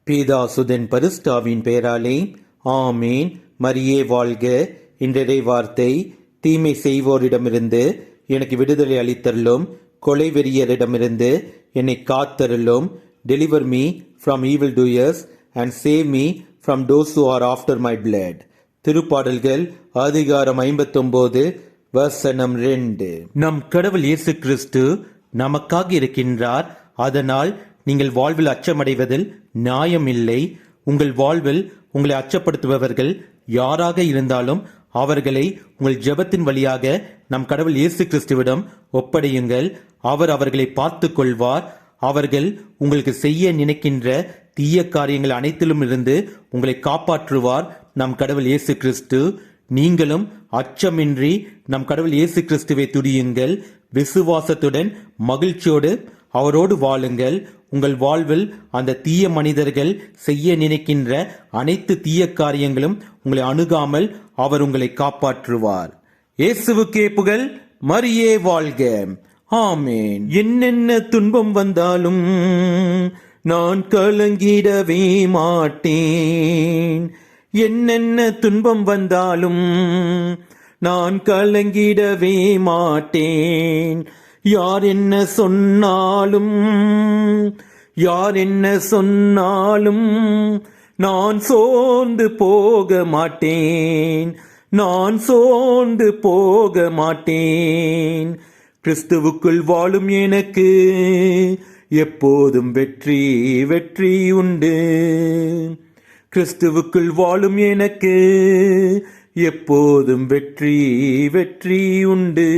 பீதாசுதன் பரிஸ்டாவின் பெயராலே ஆமேன். மரியே வாழ்க. இன்றைய வார்த்தை, தீமை செய்வோரிடமிருந்து எனக்கு விடுதலை அளித்தருளும், கொலை வெறியரிடமிருந்து என்னை காத்தருளும். Deliver me from evil doers and save me from those who are after my blood. திருப்பாடல்கள் அதிகாரம் 59 வசனம் 2. நம் கடவுள் இயேசு கிறிஸ்து நமக்காக இருக்கின்றார். அதனால் நீங்கள் வாழ்வில் அச்சமடைவதில் நியாயமில்லை. உங்கள் வாழ்வில் உங்களை அச்சப்படுத்துபவர்கள் யாராக இருந்தாலும் அவர்களை உங்கள் ஜெபத்தின் வழியாக நம் கடவுள் இயேசு கிறிஸ்துவிடம் ஒப்படையுங்கள். அவர் அவர்களை பார்த்து கொள்வார். அவர்கள் உங்களுக்கு செய்ய நினைக்கின்ற தீய காரியங்கள் அனைத்திலும் இருந்து உங்களை காப்பாற்றுவார் நம் கடவுள் இயேசு கிறிஸ்து. நீங்களும் அச்சமின்றி நம் கடவுள் இயேசு கிறிஸ்துவை துதியுங்கள். விசுவாசத்துடன் மகிழ்ச்சியோடு அவரோடு வாழுங்கள். உங்கள் வாழ்வில் அந்த தீய மனிதர்கள் செய்ய நினைக்கின்ற அனைத்து தீய காரியங்களும் உங்களை அணுகாமல் அவர் உங்களை காப்பாற்றுவார். இயேசுவுக்கே புகழ். மரியே வாழ்க. ஆமேன். என்னென்ன துன்பம் வந்தாலும் நான் கலங்கிடவே மாட்டேன். என்னென்ன துன்பம் வந்தாலும் நான் கலங்கிடவே மாட்டேன். யார் என்ன சொன்னாலும் நான் சோர்ந்து போக மாட்டேன். கிறிஸ்துவுக்குள் வாழும் எனக்கு எப்போதும் வெற்றி உண்டு. கிறிஸ்துவுக்குள் வாழும் எனக்கு எப்போதும் வெற்றி உண்டு.